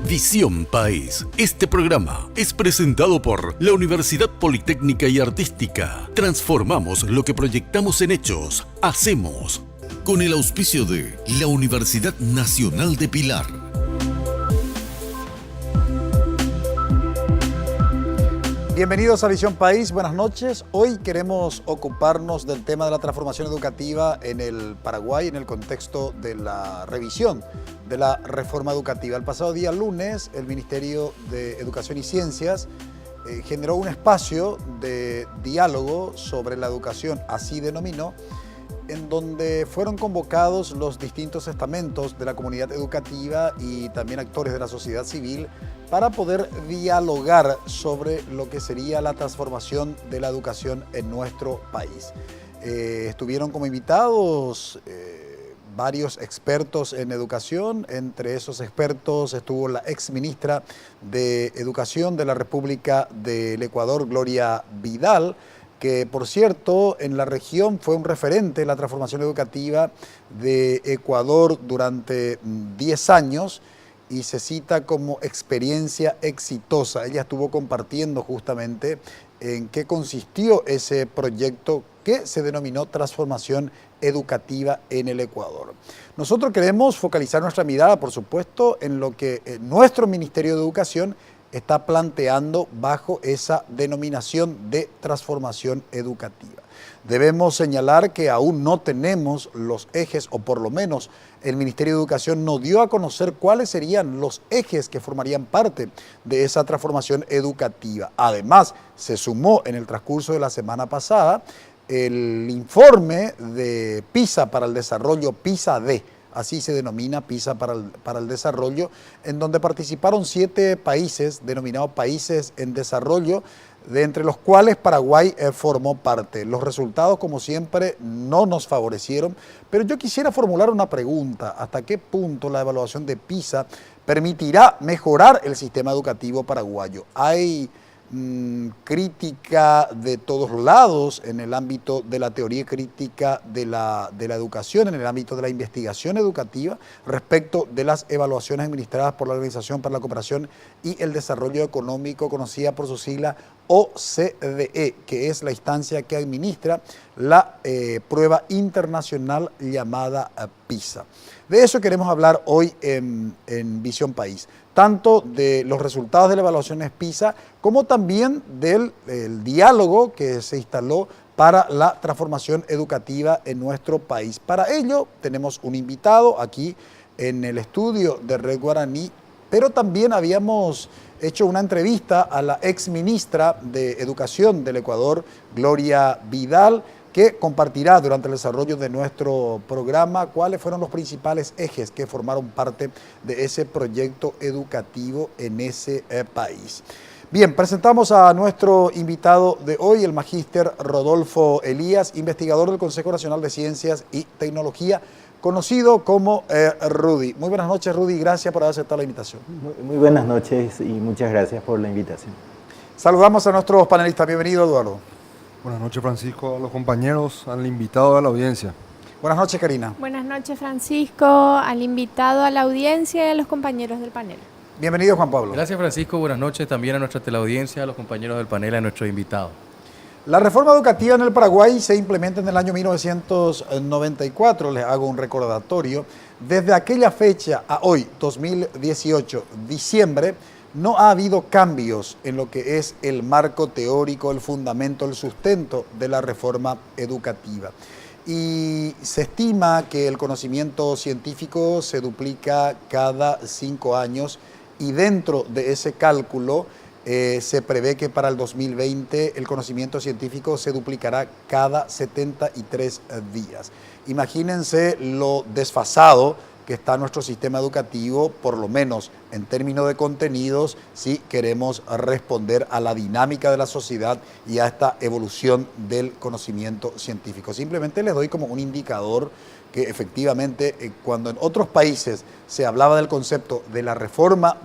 Visión País. Este programa es presentado por la Universidad Politécnica y Artística. Transformamos lo que proyectamos en hechos. Hacemos. Con el auspicio de la Universidad Nacional de Pilar. Bienvenidos a Visión País, buenas noches. Hoy queremos ocuparnos del tema de la transformación educativa en el Paraguay en el contexto de la revisión de la reforma educativa. El pasado día lunes, el Ministerio de Educación y Ciencias generó un espacio de diálogo sobre la educación, así denominó, en donde fueron convocados los distintos estamentos de la comunidad educativa y también actores de la sociedad civil para poder dialogar sobre lo que sería la transformación de la educación en nuestro país. Estuvieron como invitados varios expertos en educación. Entre esos expertos estuvo la exministra de Educación de la República del Ecuador, Gloria Vidal, que por cierto en la región fue un referente en la transformación educativa de Ecuador durante 10 años y se cita como experiencia exitosa. Ella estuvo compartiendo justamente en qué consistió ese proyecto que se denominó Transformación Educativa en el Ecuador. Nosotros queremos focalizar nuestra mirada, por supuesto, en lo que nuestro Ministerio de Educación está planteando bajo esa denominación de transformación educativa. Debemos señalar que aún no tenemos los ejes, o por lo menos el Ministerio de Educación no dio a conocer cuáles serían los ejes que formarían parte de esa transformación educativa. Además, se sumó en el transcurso de la semana pasada el informe de PISA para el desarrollo, PISA-D, así se denomina, PISA para el desarrollo, en donde participaron 7 países, denominados países en desarrollo, de entre los cuales Paraguay formó parte. Los resultados, como siempre, no nos favorecieron, pero yo quisiera formular una pregunta: ¿hasta qué punto la evaluación de PISA permitirá mejorar el sistema educativo paraguayo? Hay crítica de todos lados en el ámbito de la teoría crítica de la educación, en el ámbito de la investigación educativa, respecto de las evaluaciones administradas por la Organización para la Cooperación y el Desarrollo Económico, conocida por su sigla OCDE, que es la instancia que administra la prueba internacional llamada PISA. De eso queremos hablar hoy en Visión País, tanto de los resultados de las evaluaciones PISA como también del diálogo que se instaló para la transformación educativa en nuestro país. Para ello tenemos un invitado aquí en el estudio de Red Guaraní, pero también habíamos hecho una entrevista a la exministra de Educación del Ecuador, Gloria Vidal, que compartirá durante el desarrollo de nuestro programa cuáles fueron los principales ejes que formaron parte de ese proyecto educativo en ese país. Bien, presentamos a nuestro invitado de hoy, el magíster Rodolfo Elías, investigador del Consejo Nacional de Ciencias y Tecnología, conocido como Rudy. Muy buenas noches, Rudy, gracias por haber aceptado la invitación. Muy buenas noches y muchas gracias por la invitación. Saludamos a nuestros panelistas. Bienvenido, Eduardo. Buenas noches, Francisco, a los compañeros, al invitado, a la audiencia. Buenas noches, Karina. Buenas noches, Francisco, al invitado, a la audiencia y a los compañeros del panel. Bienvenido, Juan Pablo. Gracias, Francisco. Buenas noches también a nuestra teleaudiencia, a los compañeros del panel, a nuestro invitado. La reforma educativa en el Paraguay se implementa en el año 1994. Les hago un recordatorio. Desde aquella fecha a hoy, 2018, diciembre, no ha habido cambios en lo que es el marco teórico, el fundamento, el sustento de la reforma educativa. Y se estima que el conocimiento científico se duplica cada 5 años y dentro de ese cálculo se prevé que para el 2020 el conocimiento científico se duplicará cada 73 días. Imagínense lo desfasado que está nuestro sistema educativo, por lo menos en términos de contenidos, si queremos responder a la dinámica de la sociedad y a esta evolución del conocimiento científico. Simplemente les doy como un indicador que efectivamente cuando en otros países se hablaba del concepto de la reforma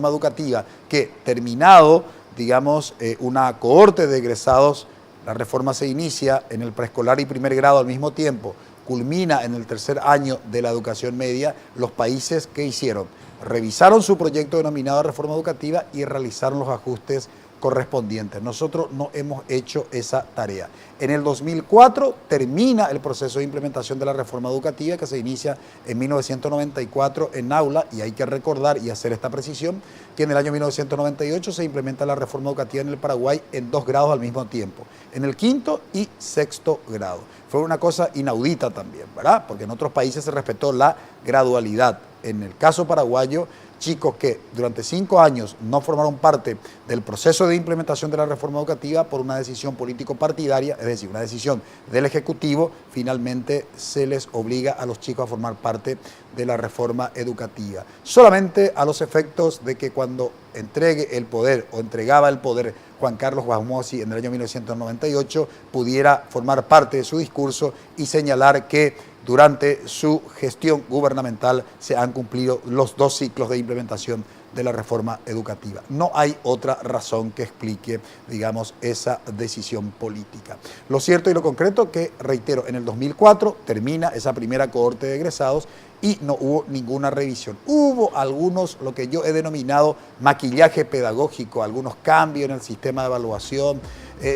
educativa, que terminado, digamos, una cohorte de egresados, la reforma se inicia en el preescolar y primer grado al mismo tiempo, culmina en el tercer año de la educación media, los países que hicieron, revisaron su proyecto denominado reforma educativa y realizaron los ajustes correspondientes. Nosotros no hemos hecho esa tarea. En el 2004 termina el proceso de implementación de la reforma educativa que se inicia en 1994 en aula, y hay que recordar y hacer esta precisión que en el año 1998 se implementa la reforma educativa en el Paraguay en 2 grados al mismo tiempo, en el 5º y 6º grado. Fue una cosa inaudita también, ¿verdad? Porque en otros países se respetó la gradualidad. En el caso paraguayo, chicos que durante 5 años no formaron parte del proceso de implementación de la reforma educativa por una decisión político-partidaria, es decir, una decisión del Ejecutivo, finalmente se les obliga a los chicos a formar parte de la reforma educativa. Solamente a los efectos de que cuando entregue el poder o entregaba el poder Juan Carlos Guasmosi en el año 1998, pudiera formar parte de su discurso y señalar que durante su gestión gubernamental se han cumplido los 2 ciclos de implementación de la reforma educativa. No hay otra razón que explique, digamos, esa decisión política. Lo cierto y lo concreto que, reitero, en el 2004 termina esa primera cohorte de egresados y no hubo ninguna revisión. Hubo algunos, lo que yo he denominado maquillaje pedagógico, algunos cambios en el sistema de evaluación,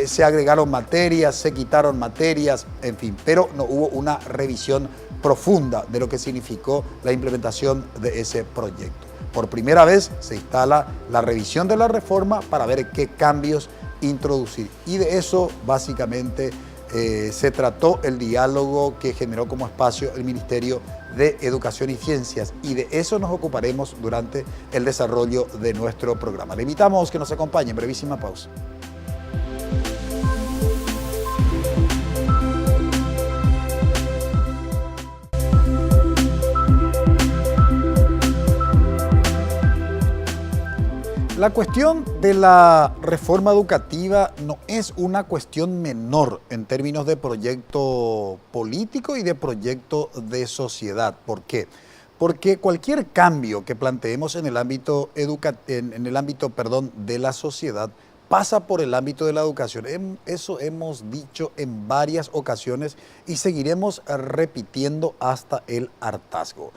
se agregaron materias, se quitaron materias, en fin, pero no hubo una revisión profunda de lo que significó la implementación de ese proyecto. Por primera vez se instala la revisión de la reforma para ver qué cambios introducir. Y de eso básicamente se trató el diálogo que generó como espacio el Ministerio de Educación y Ciencias, y de eso nos ocuparemos durante el desarrollo de nuestro programa. Le invitamos que nos acompañe en brevísima pausa. La cuestión de la reforma educativa no es una cuestión menor en términos de proyecto político y de proyecto de sociedad. ¿Por qué? Porque cualquier cambio que planteemos en el ámbito, de la sociedad pasa por el ámbito de la educación. Eso hemos dicho en varias ocasiones y seguiremos repitiendo hasta el hartazgo.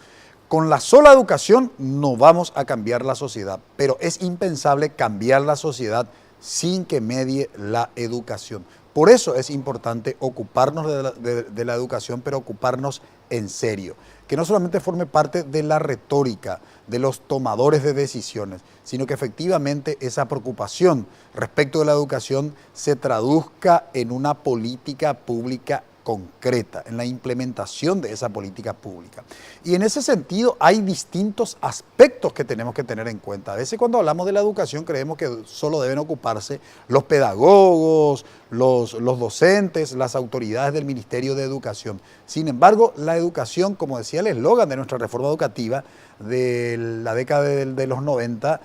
Con la sola educación no vamos a cambiar la sociedad, pero es impensable cambiar la sociedad sin que medie la educación. Por eso es importante ocuparnos de la educación, pero ocuparnos en serio. Que no solamente forme parte de la retórica de los tomadores de decisiones, sino que efectivamente esa preocupación respecto de la educación se traduzca en una política pública concreta, en la implementación de esa política pública. Y en ese sentido hay distintos aspectos que tenemos que tener en cuenta. A veces cuando hablamos de la educación creemos que solo deben ocuparse los pedagogos, los docentes, las autoridades del Ministerio de Educación. Sin embargo, la educación, como decía el eslogan de nuestra reforma educativa de la década de los 90,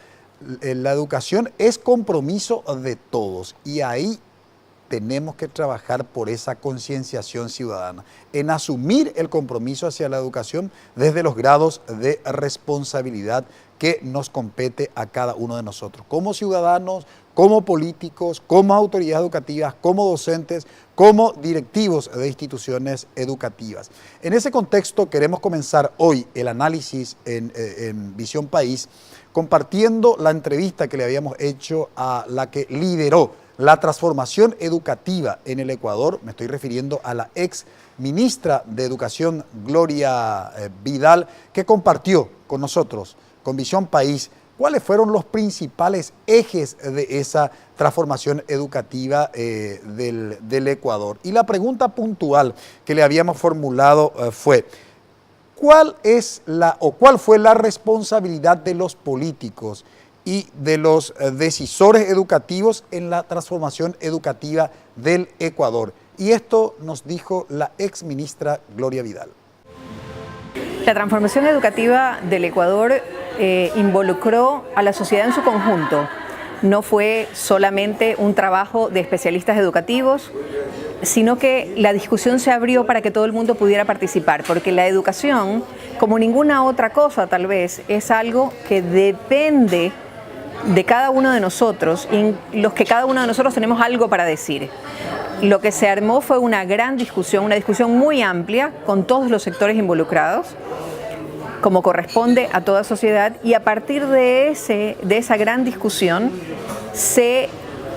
la educación es compromiso de todos, y ahí tenemos que trabajar por esa concienciación ciudadana, en asumir el compromiso hacia la educación desde los grados de responsabilidad que nos compete a cada uno de nosotros, como ciudadanos, como políticos, como autoridades educativas, como docentes, como directivos de instituciones educativas. En ese contexto queremos comenzar hoy el análisis en Visión País, compartiendo la entrevista que le habíamos hecho a la que lideró la transformación educativa en el Ecuador. Me estoy refiriendo a la ex ministra de Educación, Gloria Vidal, que compartió con nosotros, con Visión País, cuáles fueron los principales ejes de esa transformación educativa del Ecuador. Y la pregunta puntual que le habíamos formulado fue: ¿cuál fue la responsabilidad de los políticos y de los decisores educativos en la transformación educativa del Ecuador? Y esto nos dijo la ex ministra Gloria Vidal. La transformación educativa del Ecuador involucró a la sociedad en su conjunto. No fue solamente un trabajo de especialistas educativos, sino que la discusión se abrió para que todo el mundo pudiera participar, porque la educación, como ninguna otra cosa tal vez, es algo que depende de cada uno de nosotros, y en los que cada uno de nosotros tenemos algo para decir. lo que se armó fue una gran discusión, una discusión muy amplia con todos los sectores involucrados, como corresponde a toda sociedad, y a partir de esa gran discusión se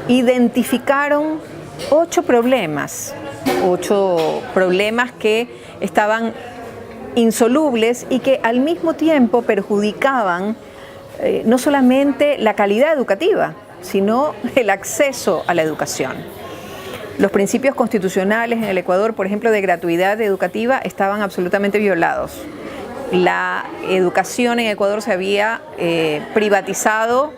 identificaron 8 problemas que estaban insolubles y que al mismo tiempo perjudicaban no solamente la calidad educativa, sino el acceso a la educación. Los principios constitucionales en el Ecuador, por ejemplo, de gratuidad educativa, estaban absolutamente violados. La educación en Ecuador se había privatizado,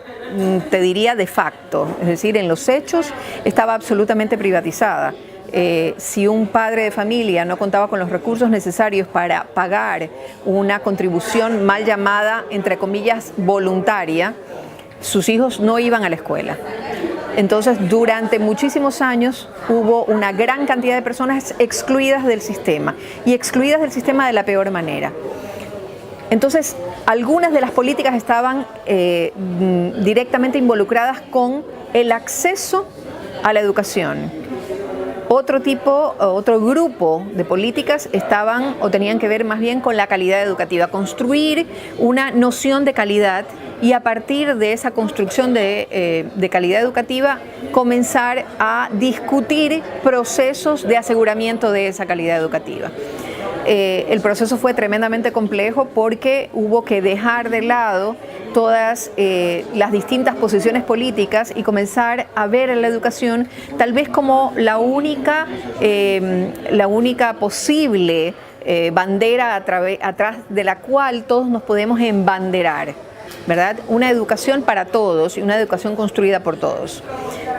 te diría de facto, es decir, en los hechos estaba absolutamente privatizada. Si un padre de familia no contaba con los recursos necesarios para pagar una contribución mal llamada, entre comillas, voluntaria, sus hijos no iban a la escuela. Entonces, durante muchísimos años hubo una gran cantidad de personas excluidas del sistema, y excluidas del sistema de la peor manera. Entonces, algunas de las políticas estaban directamente involucradas con el acceso a la educación. Otro grupo de políticas estaban o tenían que ver más bien con la calidad educativa, construir una noción de calidad y a partir de esa construcción de calidad educativa comenzar a discutir procesos de aseguramiento de esa calidad educativa. El proceso fue tremendamente complejo porque hubo que dejar de lado todas las distintas posiciones políticas y comenzar a ver a la educación tal vez como la única posible bandera atrás de la cual todos nos podemos embanderar, ¿verdad? Una educación para todos y una educación construida por todos.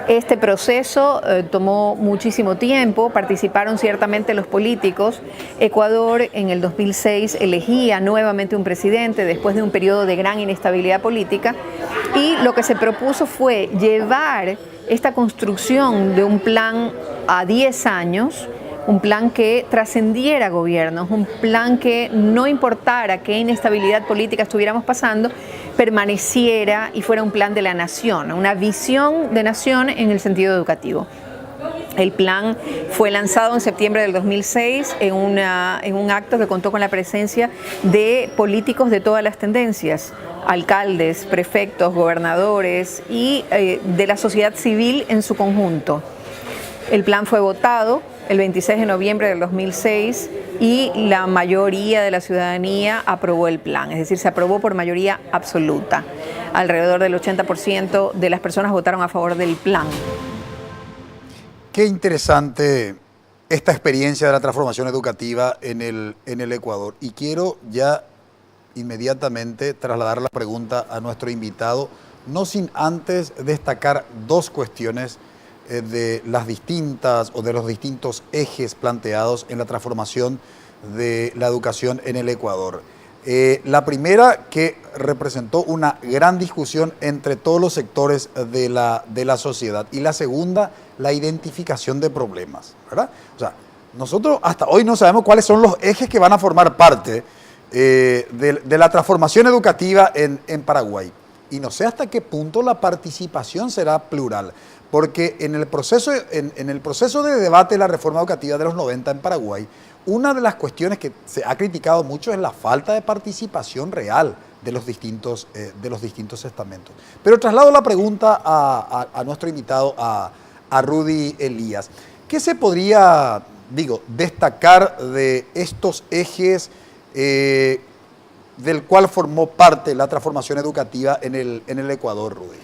Este proceso tomó muchísimo tiempo, participaron ciertamente los políticos. Ecuador en el 2006 elegía nuevamente un presidente después de un periodo de gran inestabilidad política y lo que se propuso fue llevar esta construcción de un plan a 10 años, un plan que trascendiera gobiernos, un plan que no importara qué inestabilidad política estuviéramos pasando, permaneciera y fuera un plan de la nación, una visión de nación en el sentido educativo. El plan fue lanzado en septiembre del 2006 en un acto que contó con la presencia de políticos de todas las tendencias, alcaldes, prefectos, gobernadores y de la sociedad civil en su conjunto. El plan fue votado el 26 de noviembre del 2006 y la mayoría de la ciudadanía aprobó el plan, es decir, se aprobó por mayoría absoluta. Alrededor del 80% de las personas votaron a favor del plan. Qué interesante esta experiencia de la transformación educativa en el Ecuador. Y quiero ya inmediatamente trasladar la pregunta a nuestro invitado, no sin antes destacar 2 cuestiones de las distintas o de los distintos ejes planteados en la transformación de la educación en el Ecuador. La primera, que representó una gran discusión entre todos los sectores de la sociedad, y la segunda, la identificación de problemas, ¿verdad? O sea, nosotros hasta hoy no sabemos cuáles son los ejes que van a formar parte de la transformación educativa en Paraguay, y no sé hasta qué punto la participación será plural. Porque en el proceso de debate de la reforma educativa de los 90 en Paraguay, una de las cuestiones que se ha criticado mucho es la falta de participación real de los distintos estamentos. Pero traslado la pregunta a nuestro invitado, a Rudy Elías. ¿Qué se podría, destacar de estos ejes del cual formó parte la transformación educativa en el Ecuador, Rudy?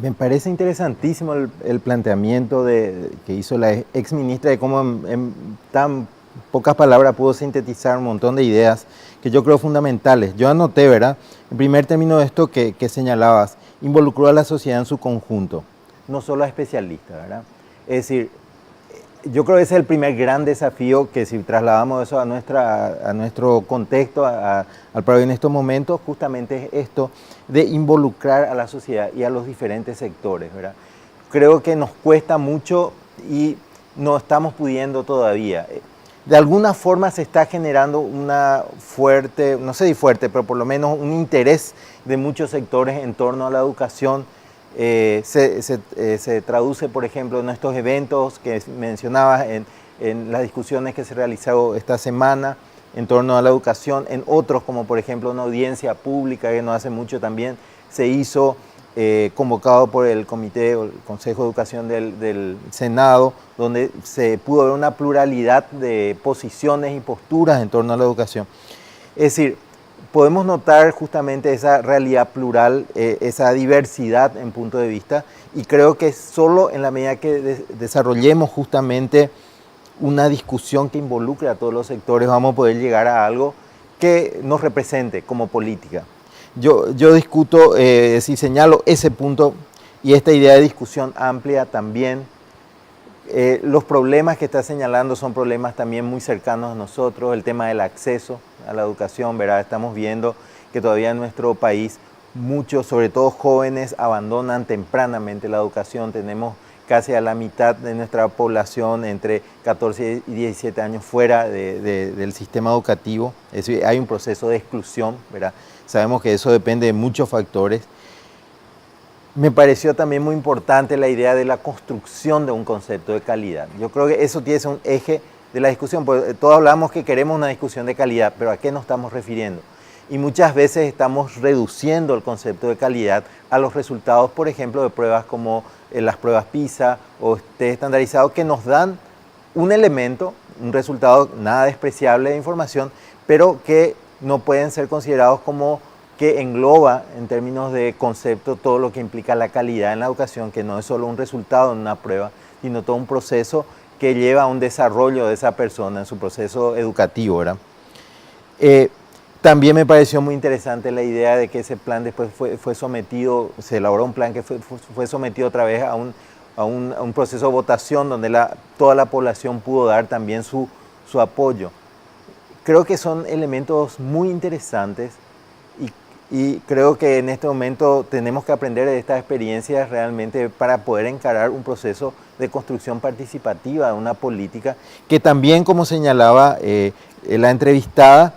Me parece interesantísimo el planteamiento que hizo la ex ministra de cómo en tan pocas palabras pudo sintetizar un montón de ideas que yo creo fundamentales. Yo anoté, ¿verdad? En primer término de esto que señalabas, involucró a la sociedad en su conjunto, no solo a especialistas, ¿verdad? Es decir, yo creo que ese es el primer gran desafío, que si trasladamos eso a nuestro contexto, al Paraguay en estos momentos, justamente es esto de involucrar a la sociedad y a los diferentes sectores, ¿verdad? Creo que nos cuesta mucho y no estamos pudiendo todavía. De alguna forma se está generando una fuerte, no sé si fuerte, pero por lo menos un interés de muchos sectores en torno a la educación, se traduce, por ejemplo, en estos eventos que mencionabas, en las discusiones que se realizaron esta semana en torno a la educación, en otros, como por ejemplo una audiencia pública que no hace mucho también se hizo, convocado por el Comité o el Consejo de Educación del Senado, donde se pudo ver una pluralidad de posiciones y posturas en torno a la educación. Es decir, podemos notar justamente esa realidad plural, esa diversidad en punto de vista, y creo que solo en la medida que desarrollemos justamente una discusión que involucre a todos los sectores vamos a poder llegar a algo que nos represente como política. Yo discuto, si señalo ese punto y esta idea de discusión amplia también. Los problemas que está señalando son problemas también muy cercanos a nosotros, el tema del acceso a la educación, ¿verdad? Estamos viendo que todavía en nuestro país muchos, sobre todo jóvenes, abandonan tempranamente la educación. Tenemos casi a la mitad de nuestra población entre 14 y 17 años fuera del sistema educativo. Es decir, hay un proceso de exclusión, ¿verdad? Sabemos que eso depende de muchos factores. Me pareció también muy importante la idea de la construcción de un concepto de calidad. Yo creo que eso tiene que ser un eje de la discusión, porque todos hablamos que queremos una discusión de calidad, pero ¿a qué nos estamos refiriendo? Y muchas veces estamos reduciendo el concepto de calidad a los resultados, por ejemplo, de pruebas como las pruebas PISA o test estandarizados, que nos dan un elemento, un resultado nada despreciable de información, pero que no pueden ser considerados como que engloba en términos de concepto todo lo que implica la calidad en la educación, que no es solo un resultado en una prueba, sino todo un proceso que lleva a un desarrollo de esa persona en su proceso educativo, ¿verdad? También me pareció muy interesante la idea de que ese plan después fue sometido, se elaboró un plan que fue sometido otra vez a un proceso de votación donde toda la población pudo dar también su apoyo. Creo que son elementos muy interesantes y creo que en este momento tenemos que aprender de estas experiencias realmente para poder encarar un proceso de construcción participativa de una política que también, como señalaba la entrevistada,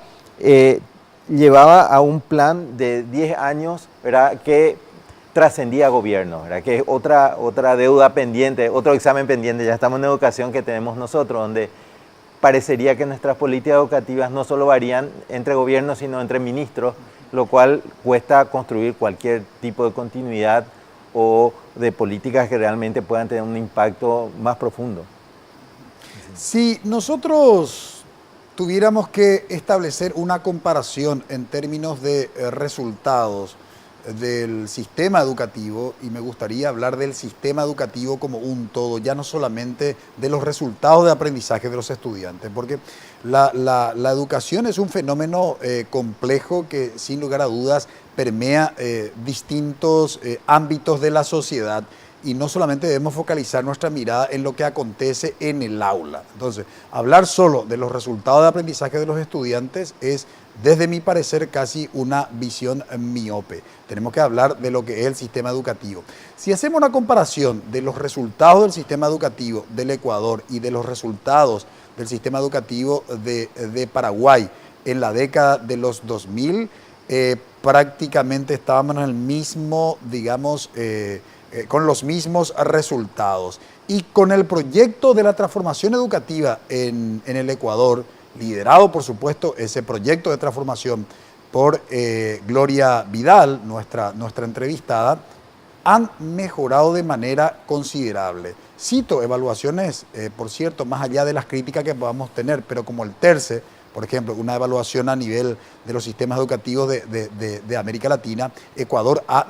llevaba a un plan de 10 años, ¿verdad?, que trascendía gobierno, ¿verdad?, que es otra deuda pendiente, otro examen pendiente. Ya estamos en educación que tenemos nosotros, donde parecería que nuestras políticas educativas no solo varían entre gobiernos, sino entre ministros, lo cual cuesta construir cualquier tipo de continuidad o de políticas que realmente puedan tener un impacto más profundo. Si nosotros tuviéramos que establecer una comparación en términos de resultados del sistema educativo, y me gustaría hablar del sistema educativo como un todo, ya no solamente de los resultados de aprendizaje de los estudiantes, porque la educación es un fenómeno complejo que sin lugar a dudas permea distintos ámbitos de la sociedad, y no solamente debemos focalizar nuestra mirada en lo que acontece en el aula. Entonces, hablar solo de los resultados de aprendizaje de los estudiantes es, desde mi parecer, casi una visión miope. Tenemos que hablar de lo que es el sistema educativo. Si hacemos una comparación de los resultados del sistema educativo del Ecuador y de los resultados del sistema educativo de Paraguay en la década de los 2000, prácticamente estábamos en el mismo, digamos, con los mismos resultados. Y con el proyecto de la transformación educativa en el Ecuador, liderado por supuesto ese proyecto de transformación por Gloria Vidal, nuestra entrevistada, han mejorado de manera considerable. Cito evaluaciones, por cierto, más allá de las críticas que podamos tener, pero como el TERCE, por ejemplo, una evaluación a nivel de los sistemas educativos de América Latina, Ecuador ha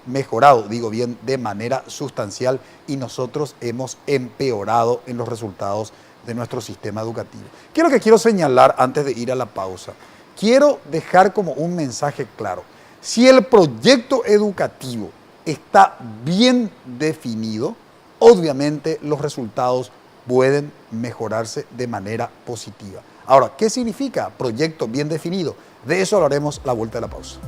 mejorado, digo bien, de manera sustancial, y nosotros hemos empeorado en los resultados de nuestro sistema educativo. ¿Qué es lo que quiero señalar antes de ir a la pausa? Quiero dejar como un mensaje claro. Si el proyecto educativo está bien definido, obviamente los resultados pueden mejorarse de manera positiva. Ahora, ¿qué significa proyecto bien definido? De eso hablaremos a la vuelta de la pausa.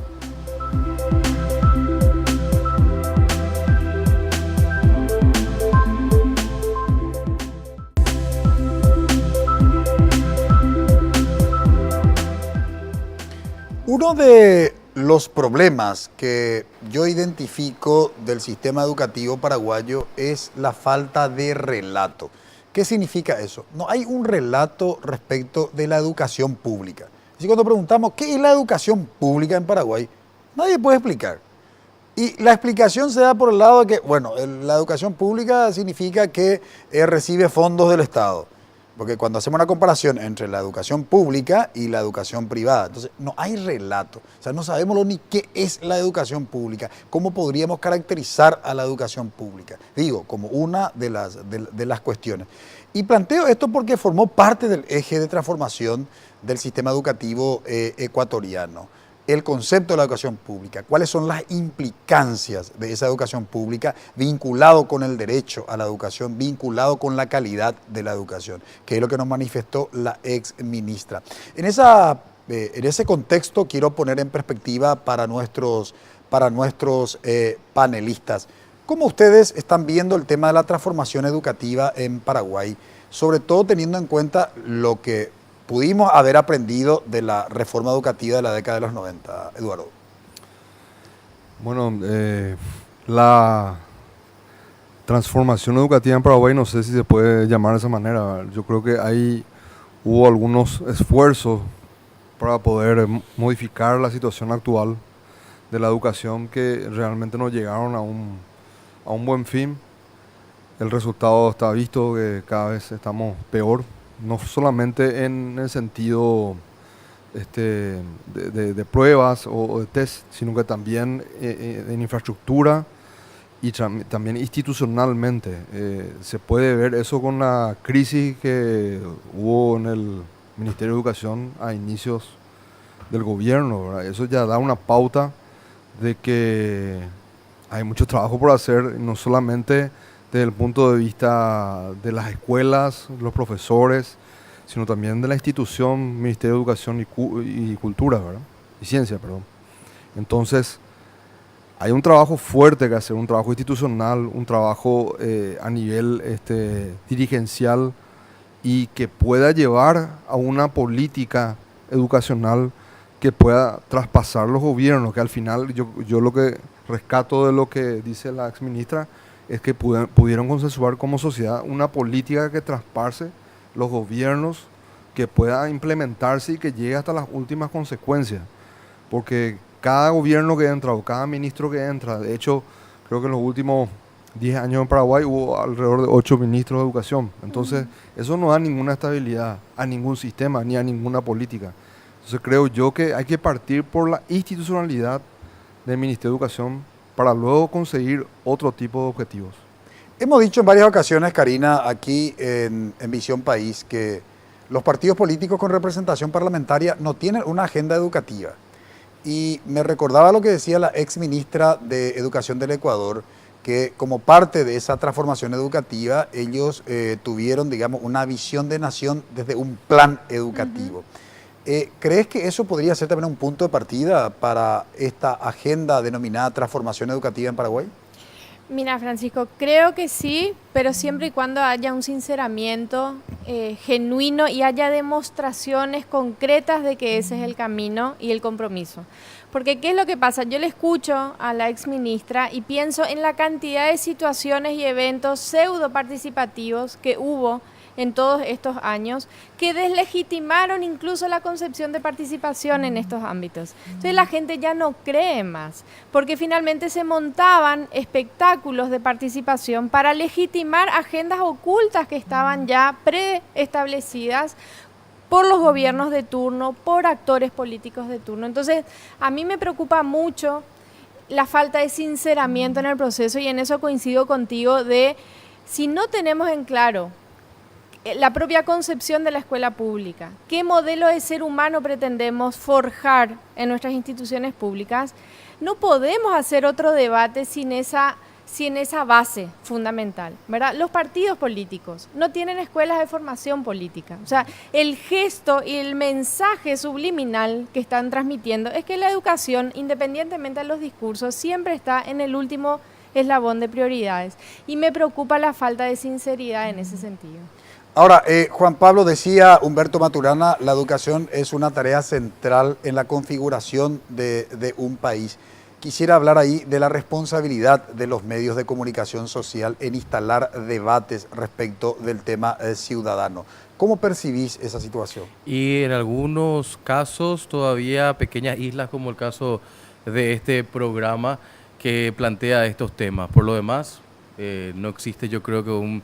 Uno de los problemas que yo identifico del sistema educativo paraguayo es la falta de relato. ¿Qué significa eso? No hay un relato respecto de la educación pública. Así cuando preguntamos qué es la educación pública en Paraguay, nadie puede explicar. Y la explicación se da por el lado de que, bueno, la educación pública significa que recibe fondos del Estado. Porque cuando hacemos una comparación entre la educación pública y la educación privada, entonces no hay relato. O sea, no sabemos ni qué es la educación pública, cómo podríamos caracterizar a la educación pública. Digo, como una de las cuestiones. Y planteo esto porque formó parte del eje de transformación del sistema educativo ecuatoriano. El concepto de la educación pública, cuáles son las implicancias de esa educación pública vinculado con el derecho a la educación, vinculado con la calidad de la educación, que es lo que nos manifestó la ex ministra. En ese contexto quiero poner en perspectiva para nuestros panelistas, ¿cómo ustedes están viendo el tema de la transformación educativa en Paraguay? Sobre todo teniendo en cuenta lo que pudimos haber aprendido de la reforma educativa de la década de los 90, Eduardo. Bueno, la transformación educativa en Paraguay no sé si se puede llamar de esa manera. Yo creo que hubo algunos esfuerzos para poder modificar la situación actual de la educación que realmente no llegaron a un buen fin. El resultado está visto, que cada vez estamos peor. No solamente en el sentido de pruebas o de test, sino que también en infraestructura y también institucionalmente. Se puede ver eso con la crisis que hubo en el Ministerio de Educación a inicios del gobierno, ¿verdad? Eso ya da una pauta de que hay mucho trabajo por hacer, no solamente desde el punto de vista de las escuelas, los profesores, sino también de la institución Ministerio de Educación y Cultura, ¿verdad? Y Ciencia, perdón. Entonces, hay un trabajo fuerte que hacer, un trabajo institucional, un trabajo a nivel dirigencial y que pueda llevar a una política educacional que pueda traspasar los gobiernos, que al final yo lo que rescato de lo que dice la exministra es que pudieron consensuar como sociedad una política que traspase los gobiernos, que pueda implementarse y que llegue hasta las últimas consecuencias. Porque cada gobierno que entra o cada ministro que entra, de hecho, creo que en los últimos 10 años en Paraguay hubo alrededor de 8 ministros de educación. Entonces, eso no da ninguna estabilidad a ningún sistema ni a ninguna política. Entonces, creo yo que hay que partir por la institucionalidad del Ministerio de Educación para luego conseguir otro tipo de objetivos. Hemos dicho en varias ocasiones, Karina, aquí en Visión País, que los partidos políticos con representación parlamentaria no tienen una agenda educativa. Y me recordaba lo que decía la ex ministra de Educación del Ecuador, que como parte de esa transformación educativa, ellos tuvieron, digamos, una visión de nación desde un plan educativo. ¿Crees que eso podría ser también un punto de partida para esta agenda denominada transformación educativa en Paraguay? Mira, Francisco, creo que sí, pero siempre y cuando haya un sinceramiento genuino y haya demostraciones concretas de que ese es el camino y el compromiso. Porque ¿qué es lo que pasa? Yo le escucho a la exministra y pienso en la cantidad de situaciones y eventos pseudo participativos que hubo en todos estos años, que deslegitimaron incluso la concepción de participación en estos ámbitos. Entonces la gente ya no cree más, porque finalmente se montaban espectáculos de participación para legitimar agendas ocultas que estaban ya preestablecidas por los gobiernos de turno, por actores políticos de turno. Entonces, a mí me preocupa mucho la falta de sinceramiento en el proceso, y en eso coincido contigo de, si no tenemos en claro la propia concepción de la escuela pública, qué modelo de ser humano pretendemos forjar en nuestras instituciones públicas, no podemos hacer otro debate sin esa base fundamental, ¿verdad? Los partidos políticos no tienen escuelas de formación política. O sea, el gesto y el mensaje subliminal que están transmitiendo es que la educación, independientemente de los discursos, siempre está en el último eslabón de prioridades. Y me preocupa la falta de sinceridad en ese sentido. Ahora, Juan Pablo, decía Humberto Maturana, la educación es una tarea central en la configuración de un país. Quisiera hablar ahí de la responsabilidad de los medios de comunicación social en instalar debates respecto del tema ciudadano. ¿Cómo percibís esa situación? Y en algunos casos todavía pequeñas islas, como el caso de este programa que plantea estos temas. Por lo demás, no existe, yo creo que un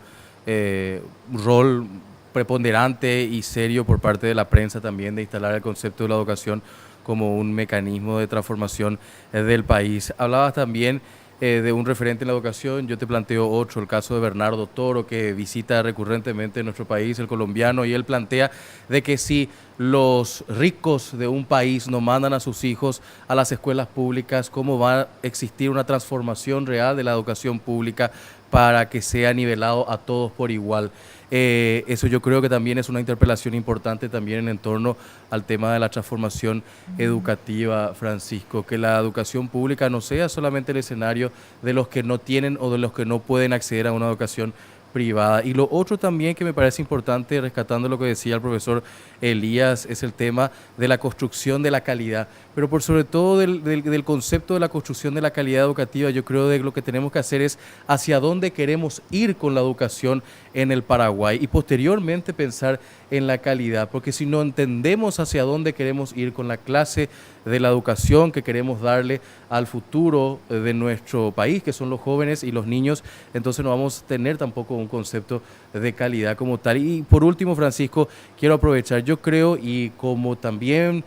rol preponderante y serio por parte de la prensa también de instalar el concepto de la educación como un mecanismo de transformación del país. Hablabas también de un referente en la educación, yo te planteo otro, el caso de Bernardo Toro, que visita recurrentemente nuestro país, el colombiano, y él plantea de que si los ricos de un país no mandan a sus hijos a las escuelas públicas, ¿cómo va a existir una transformación real de la educación pública para que sea nivelado a todos por igual? Eso yo creo que también es una interpelación importante también en torno al tema de la transformación educativa, Francisco, que la educación pública no sea solamente el escenario de los que no tienen o de los que no pueden acceder a una educación privada. Y lo otro también que me parece importante, rescatando lo que decía el profesor Elías, es el tema de la construcción de la calidad, pero por sobre todo del concepto de la construcción de la calidad educativa. Yo creo que lo que tenemos que hacer es hacia dónde queremos ir con la educación en el Paraguay y posteriormente pensar en la calidad, porque si no entendemos hacia dónde queremos ir con la clase de la educación que queremos darle al futuro de nuestro país, que son los jóvenes y los niños, entonces no vamos a tener tampoco un concepto de calidad como tal. Y por último, Francisco, quiero aprovechar, yo creo, y como también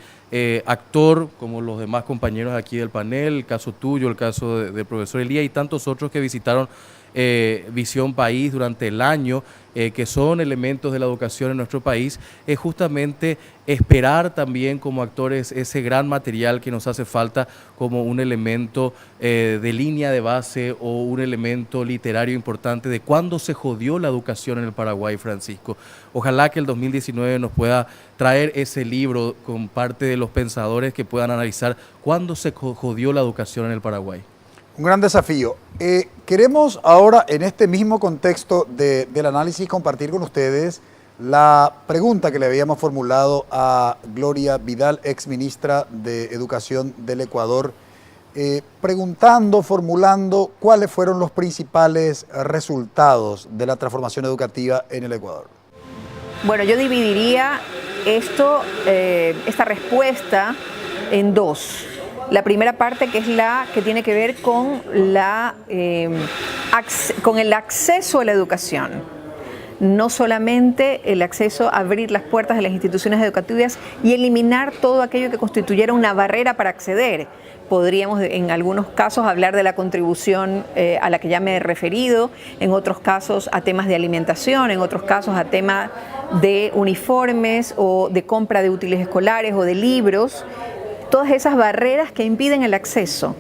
actor, como los demás compañeros aquí del panel, el caso tuyo, el caso del profesor Elías y tantos otros que visitaron Visión País durante el año, que son elementos de la educación en nuestro país, es justamente esperar también como actores ese gran material que nos hace falta como un elemento de línea de base o un elemento literario importante de cuándo se jodió la educación en el Paraguay, Francisco. Ojalá que el 2019 nos pueda traer ese libro con parte de los pensadores que puedan analizar cuándo se jodió la educación en el Paraguay. Un gran desafío. Queremos ahora, en este mismo contexto del análisis, compartir con ustedes la pregunta que le habíamos formulado a Gloria Vidal, ex ministra de Educación del Ecuador, formulando cuáles fueron los principales resultados de la transformación educativa en el Ecuador. Bueno, yo dividiría esta respuesta en dos. La primera parte, que es la que tiene que ver con el acceso a la educación. No solamente el acceso a abrir las puertas de las instituciones educativas y eliminar todo aquello que constituyera una barrera para acceder. Podríamos en algunos casos hablar de la contribución a la que ya me he referido, en otros casos a temas de alimentación, en otros casos a temas de uniformes o de compra de útiles escolares o de libros. Todas esas barreras que impiden el acceso,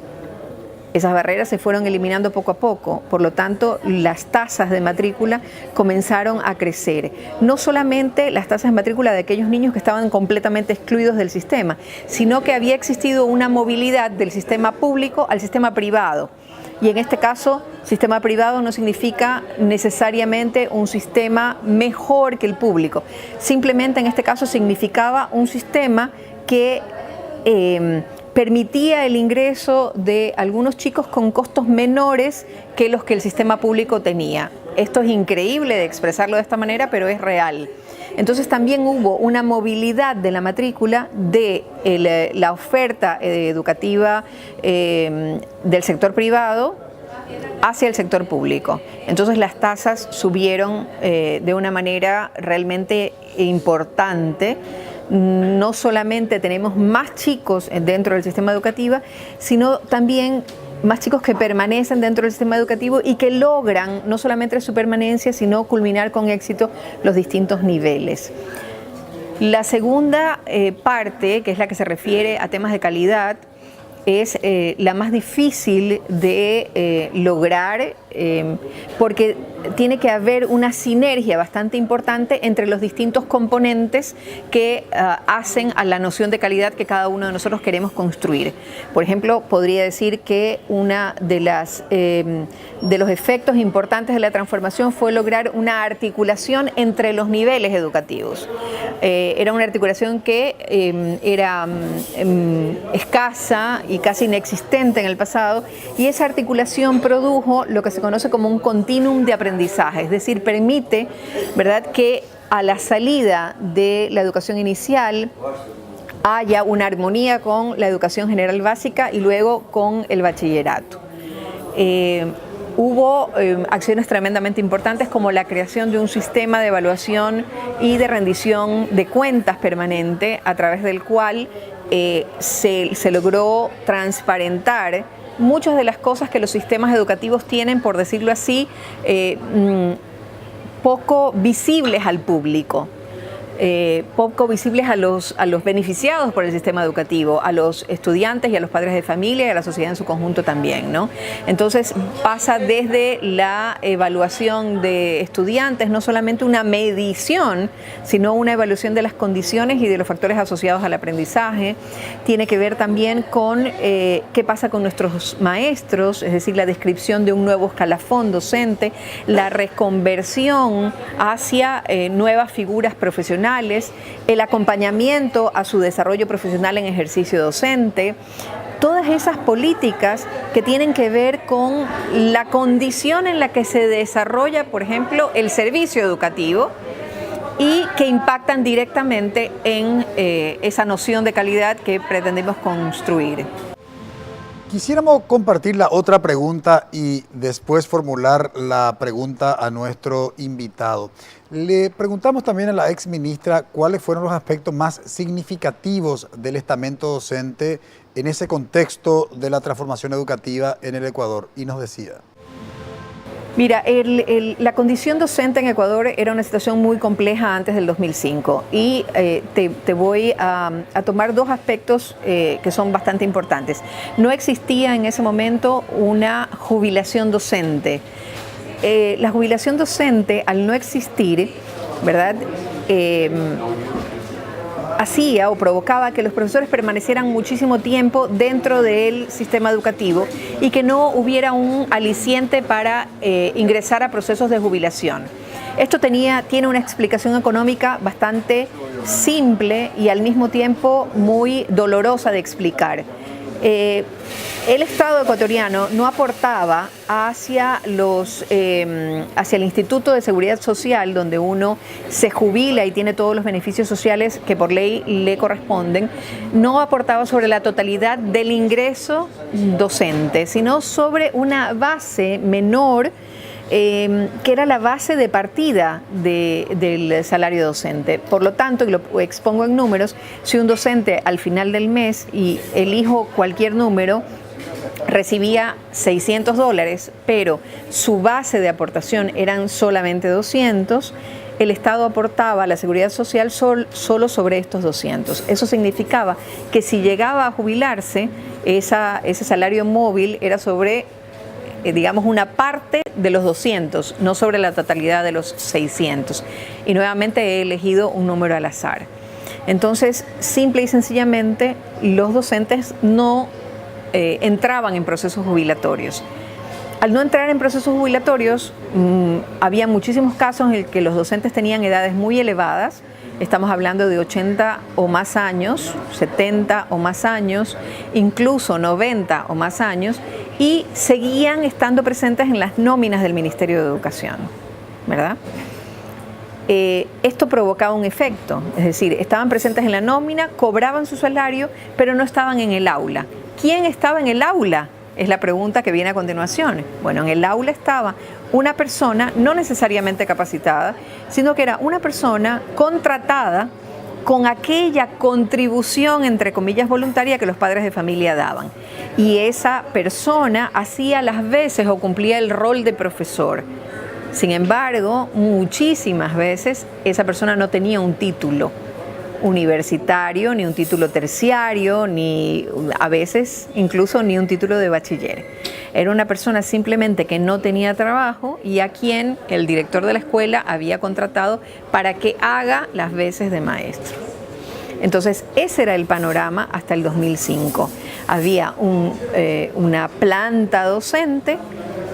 esas barreras se fueron eliminando poco a poco, por lo tanto las tasas de matrícula comenzaron a crecer. No solamente las tasas de matrícula de aquellos niños que estaban completamente excluidos del sistema, sino que había existido una movilidad del sistema público al sistema privado. Y en este caso, sistema privado no significa necesariamente un sistema mejor que el público, simplemente en este caso significaba un sistema que permitía el ingreso de algunos chicos con costos menores que los que el sistema público tenía. Esto es increíble de expresarlo de esta manera, pero es real. Entonces también hubo una movilidad de la matrícula de la oferta educativa del sector privado hacia el sector público. Entonces las tasas subieron de una manera realmente importante. No solamente tenemos más chicos dentro del sistema educativo, sino también más chicos que permanecen dentro del sistema educativo y que logran no solamente su permanencia, sino culminar con éxito los distintos niveles. La segunda parte, que es la que se refiere a temas de calidad, es la más difícil de lograr porque tiene que haber una sinergia bastante importante entre los distintos componentes que hacen a la noción de calidad que cada uno de nosotros queremos construir. Por ejemplo, podría decir que una de los efectos importantes de la transformación fue lograr una articulación entre los niveles educativos. Era una articulación que era escasa y casi inexistente en el pasado, y esa articulación produjo lo que se conoce como un continuum de aprendizaje, es decir, permite, ¿verdad?, que a la salida de la educación inicial haya una armonía con la educación general básica y luego con el bachillerato. Hubo acciones tremendamente importantes como la creación de un sistema de evaluación y de rendición de cuentas permanente, a través del cual se logró transparentar muchas de las cosas que los sistemas educativos tienen, por decirlo así, poco visibles al público. Poco visibles a los beneficiados por el sistema educativo, a los estudiantes y a los padres de familia y a la sociedad en su conjunto también, ¿no? Entonces pasa desde la evaluación de estudiantes, no solamente una medición, sino una evaluación de las condiciones y de los factores asociados al aprendizaje. Tiene que ver también con qué pasa con nuestros maestros, es decir, la descripción de un nuevo escalafón docente, la reconversión hacia nuevas figuras profesionales, el acompañamiento a su desarrollo profesional en ejercicio docente, todas esas políticas que tienen que ver con la condición en la que se desarrolla, por ejemplo, el servicio educativo, y que impactan directamente en esa noción de calidad que pretendemos construir. Quisiéramos compartir la otra pregunta y después formular la pregunta a nuestro invitado. Le preguntamos también a la ex ministra cuáles fueron los aspectos más significativos del estamento docente en ese contexto de la transformación educativa en el Ecuador, y nos decía. Mira, la condición docente en Ecuador era una situación muy compleja antes del 2005, y te voy a tomar dos aspectos que son bastante importantes. No existía en ese momento una jubilación docente. La jubilación docente, al no existir, ¿verdad?, hacía o provocaba que los profesores permanecieran muchísimo tiempo dentro del sistema educativo y que no hubiera un aliciente para ingresar a procesos de jubilación. Esto tiene una explicación económica bastante simple y al mismo tiempo muy dolorosa de explicar. El Estado ecuatoriano no aportaba hacia el Instituto de Seguridad Social, donde uno se jubila y tiene todos los beneficios sociales que por ley le corresponden, no aportaba sobre la totalidad del ingreso docente, sino sobre una base menor, que era la base de partida del salario docente. Por lo tanto, y lo expongo en números, si un docente al final del mes, y elijo cualquier número, recibía $600, pero su base de aportación eran solamente 200, el Estado aportaba a la Seguridad Social solo sobre estos 200. Eso significaba que si llegaba a jubilarse, ese salario móvil era sobre, digamos, una parte de los 200, no sobre la totalidad de los 600. Y nuevamente he elegido un número al azar. Entonces, simple y sencillamente, los docentes no entraban en procesos jubilatorios. Al no entrar en procesos jubilatorios, había muchísimos casos en los que los docentes tenían edades muy elevadas. Estamos hablando de 80 o más años, 70 o más años, incluso 90 o más años, y seguían estando presentes en las nóminas del Ministerio de Educación, ¿verdad? Esto provocaba un efecto, es decir, estaban presentes en la nómina, cobraban su salario, pero no estaban en el aula. ¿Quién estaba en el aula? Es la pregunta que viene a continuación. Bueno, en el aula estaba una persona no necesariamente capacitada, sino que era una persona contratada con aquella contribución, entre comillas, voluntaria que los padres de familia daban. Y esa persona hacía las veces o cumplía el rol de profesor. Sin embargo, muchísimas veces esa persona no tenía un título universitario, ni un título terciario, ni a veces incluso ni un título de bachiller. Era una persona simplemente que no tenía trabajo y a quien el director de la escuela había contratado para que haga las veces de maestro. Entonces, ese era el panorama hasta el 2005. Había una planta docente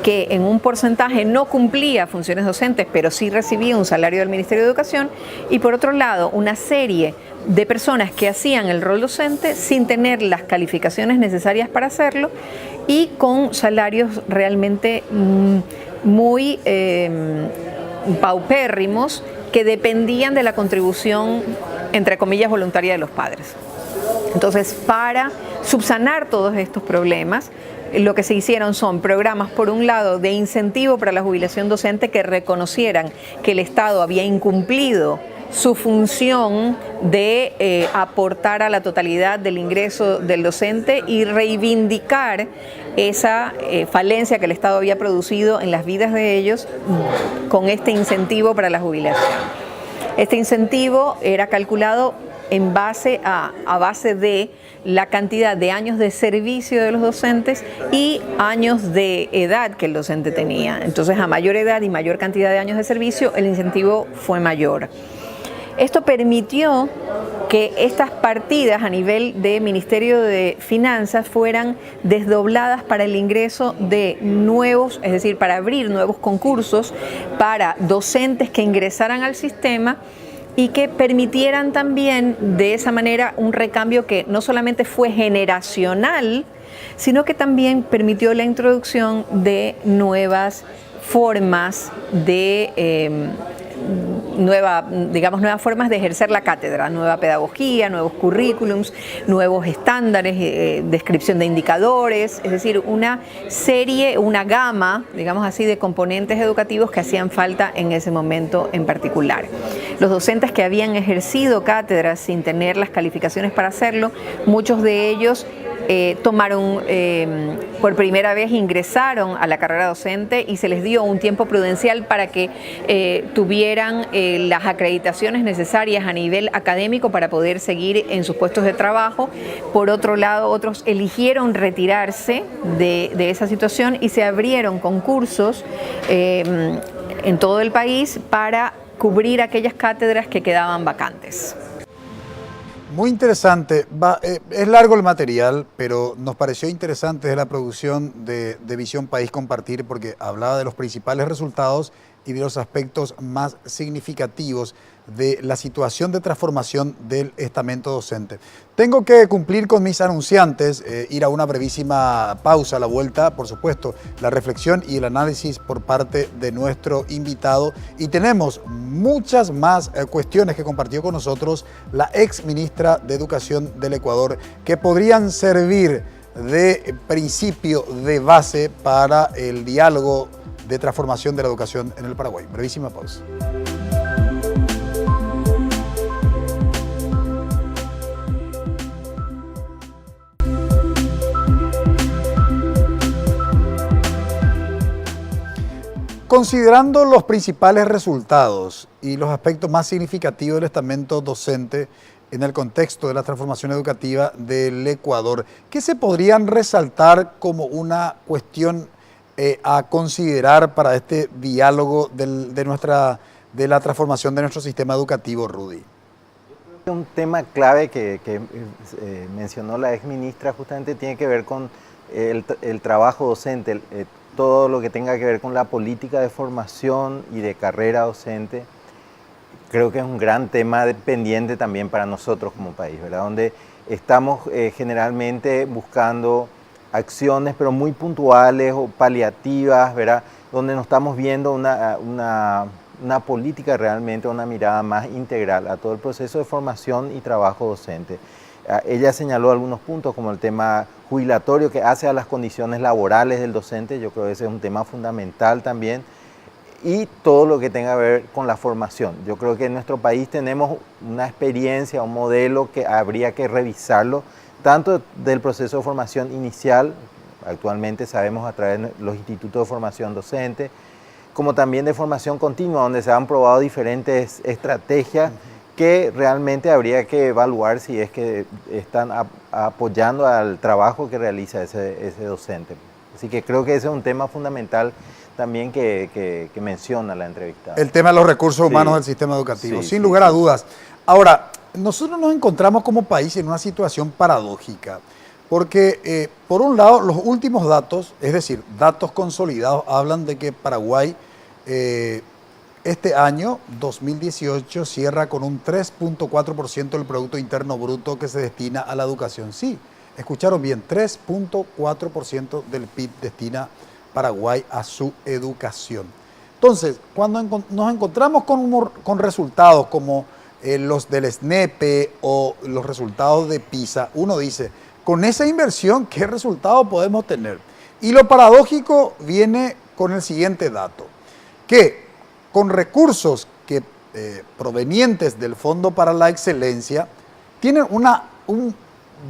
que en un porcentaje no cumplía funciones docentes, pero sí recibía un salario del Ministerio de Educación, y por otro lado, una serie de personas que hacían el rol docente sin tener las calificaciones necesarias para hacerlo y con salarios realmente muy paupérrimos, que dependían de la contribución, entre comillas, voluntaria de los padres. Entonces, para subsanar todos estos problemas, lo que se hicieron son programas, por un lado, de incentivo para la jubilación docente que reconocieran que el Estado había incumplido su función de aportar a la totalidad del ingreso del docente y reivindicar esa falencia que el Estado había producido en las vidas de ellos con este incentivo para la jubilación. Este incentivo era calculado en base de la cantidad de años de servicio de los docentes y años de edad que el docente tenía. Entonces, a mayor edad y mayor cantidad de años de servicio, el incentivo fue mayor. Esto permitió que estas partidas a nivel de Ministerio de Finanzas fueran desdobladas para el ingreso de nuevos, es decir, para abrir nuevos concursos para docentes que ingresaran al sistema y que permitieran también de esa manera un recambio que no solamente fue generacional, sino que también permitió la introducción de nuevas formas de nuevas formas de ejercer la cátedra, nueva pedagogía, nuevos currículums, nuevos estándares, descripción de indicadores, es decir, una serie, una gama, digamos así, de componentes educativos que hacían falta en ese momento en particular. Los docentes que habían ejercido cátedras sin tener las calificaciones para hacerlo, muchos de ellos tomaron, por primera vez ingresaron a la carrera docente y se les dio un tiempo prudencial para que tuvieran las acreditaciones necesarias a nivel académico para poder seguir en sus puestos de trabajo. Por otro lado, otros eligieron retirarse de esa situación y se abrieron concursos en todo el país para cubrir aquellas cátedras que quedaban vacantes. Muy interesante. Es largo el material, pero nos pareció interesante desde la producción de Visión País compartir, porque hablaba de los principales resultados y de los aspectos más significativos de la situación de transformación del estamento docente. Tengo que cumplir con mis anunciantes, ir a una brevísima pausa a la vuelta, por supuesto, la reflexión y el análisis por parte de nuestro invitado. Y tenemos muchas más cuestiones que compartió con nosotros la ex ministra de Educación del Ecuador, que podrían servir de principio, de base para el diálogo de transformación de la educación en el Paraguay. Brevísima pausa. Considerando los principales resultados y los aspectos más significativos del estamento docente en el contexto de la transformación educativa del Ecuador, ¿qué se podrían resaltar como una cuestión a considerar para este diálogo de la transformación de nuestro sistema educativo, Rudy? Un tema clave que mencionó la ex ministra justamente tiene que ver con el trabajo docente, todo lo que tenga que ver con la política de formación y de carrera docente. Creo que es un gran tema pendiente también para nosotros como país, ¿verdad? Donde estamos generalmente buscando acciones, pero muy puntuales o paliativas, ¿verdad? Donde no estamos viendo una política realmente, una mirada más integral a todo el proceso de formación y trabajo docente. Ella señaló algunos puntos como el tema jubilatorio que hace a las condiciones laborales del docente. Yo creo que ese es un tema fundamental también. Y todo lo que tenga que ver con la formación. Yo creo que en nuestro país tenemos una experiencia, un modelo que habría que revisarlo, tanto del proceso de formación inicial, actualmente sabemos a través de los institutos de formación docente, como también de formación continua, donde se han probado diferentes estrategias que realmente habría que evaluar si es que están apoyando al trabajo que realiza ese docente. Así que creo que ese es un tema fundamental también que menciona la entrevistada. El tema de los recursos humanos del sistema educativo, sin lugar a dudas. Ahora, nosotros nos encontramos como país en una situación paradójica, porque por un lado los últimos datos, es decir, datos consolidados, hablan de que Paraguay este año 2018 cierra con un 3.4% del Producto Interno Bruto que se destina a la educación. Sí, escucharon bien, 3.4% del PIB destina Paraguay a su educación. Entonces, cuando nos encontramos con resultados como los del SNEPE o los resultados de PISA, uno dice, con esa inversión, ¿qué resultado podemos tener? Y lo paradójico viene con el siguiente dato, que con recursos que, provenientes del Fondo para la Excelencia, tienen un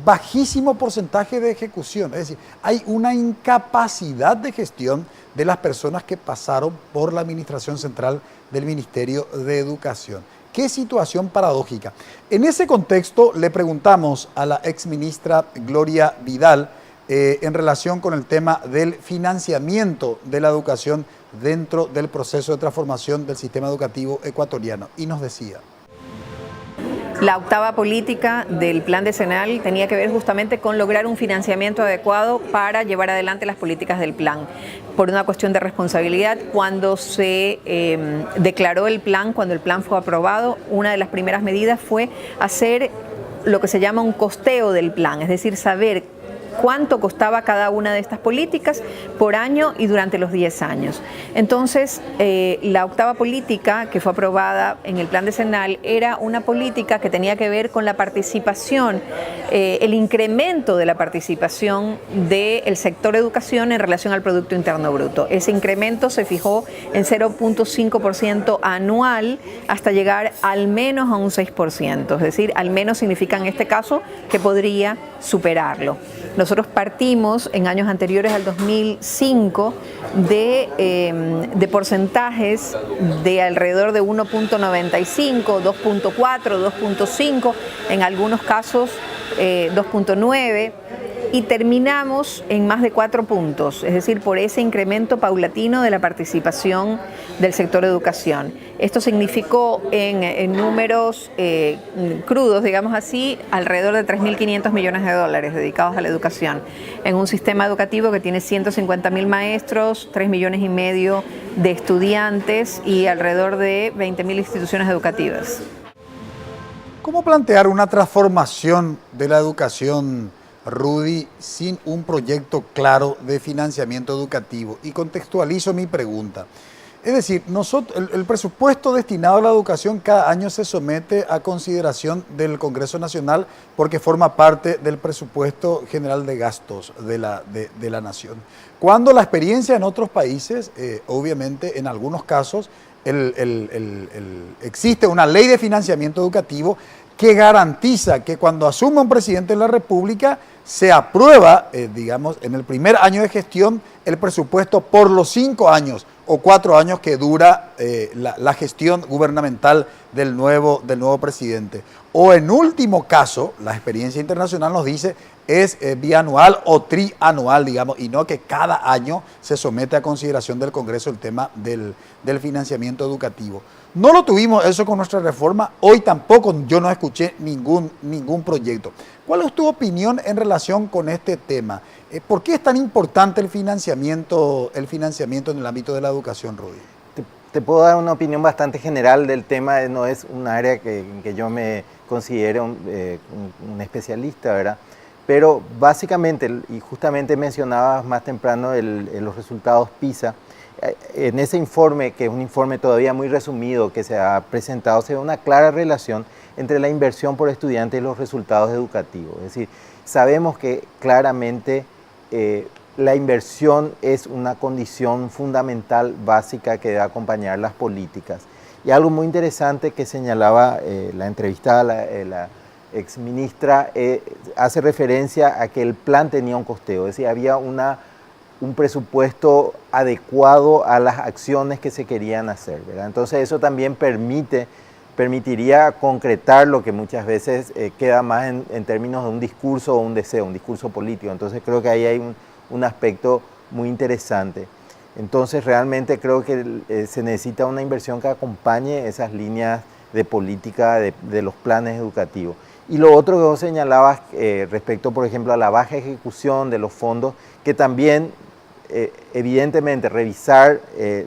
bajísimo porcentaje de ejecución. Es decir, hay una incapacidad de gestión de las personas que pasaron por la administración central del Ministerio de Educación. Qué situación paradójica. En ese contexto le preguntamos a la exministra Gloria Vidal en relación con el tema del financiamiento de la educación dentro del proceso de transformación del sistema educativo ecuatoriano, y nos decía: la octava política del plan decenal tenía que ver justamente con lograr un financiamiento adecuado para llevar adelante las políticas del plan. Por una cuestión de responsabilidad, cuando se declaró el plan, cuando el plan fue aprobado, una de las primeras medidas fue hacer lo que se llama un costeo del plan, es decir, saber cuánto costaba cada una de estas políticas por año y durante los 10 años. Entonces, la octava política que fue aprobada en el plan decenal era una política que tenía que ver con la participación, el incremento de la participación del sector educación en relación al Producto Interno Bruto. Ese incremento se fijó en 0.5% anual hasta llegar al menos a un 6%, es decir, al menos significa en este caso que podría superarlo. Nosotros partimos en años anteriores al 2005 de porcentajes de alrededor de 1.95, 2.4, 2.5, en algunos casos 2.9, y terminamos en más de 4 puntos, es decir, por ese incremento paulatino de la participación del sector educación. Esto significó en números crudos, digamos así, alrededor de 3.500 millones de dólares dedicados a la educación, en un sistema educativo que tiene 150.000 maestros, 3 millones y medio de estudiantes y alrededor de 20.000 instituciones educativas. ¿Cómo plantear una transformación de la educación, Rudy, sin un proyecto claro de financiamiento educativo? Y contextualizo mi pregunta. Es decir, el presupuesto destinado a la educación cada año se somete a consideración del Congreso Nacional porque forma parte del presupuesto general de gastos de la nación. Cuando la experiencia en otros países, obviamente en algunos casos, existe una ley de financiamiento educativo que garantiza que cuando asuma un presidente de la República se aprueba, digamos, en el primer año de gestión el presupuesto por los 5 años o 4 años que dura la gestión gubernamental del nuevo presidente. O en último caso, la experiencia internacional nos dice, es bianual o trianual, digamos, y no que cada año se somete a consideración del Congreso el tema del financiamiento educativo. No lo tuvimos eso con nuestra reforma, hoy tampoco yo no escuché ningún proyecto. ¿Cuál es tu opinión en relación con este tema? ¿Por qué es tan importante el financiamiento en el ámbito de la educación, Rudy? Te puedo dar una opinión bastante general del tema, no es un área que yo me considero un especialista, ¿verdad? Pero básicamente, y justamente mencionabas más temprano los resultados PISA, en ese informe, que es un informe todavía muy resumido que se ha presentado, se ve una clara relación entre la inversión por estudiante y los resultados educativos. Es decir, sabemos que claramente la inversión es una condición fundamental, básica, que debe acompañar las políticas. Y algo muy interesante que señalaba la entrevistada, la exministra, hace referencia a que el plan tenía un costeo, es decir, había un presupuesto adecuado a las acciones que se querían hacer, ¿verdad? Entonces eso también permitiría concretar lo que muchas veces queda más en términos de un discurso o un deseo, un discurso político. Entonces creo que ahí hay un aspecto muy interesante. Entonces realmente creo que se necesita una inversión que acompañe esas líneas de política de los planes educativos. Y lo otro que vos señalabas respecto, por ejemplo, a la baja ejecución de los fondos, que también, evidentemente, revisar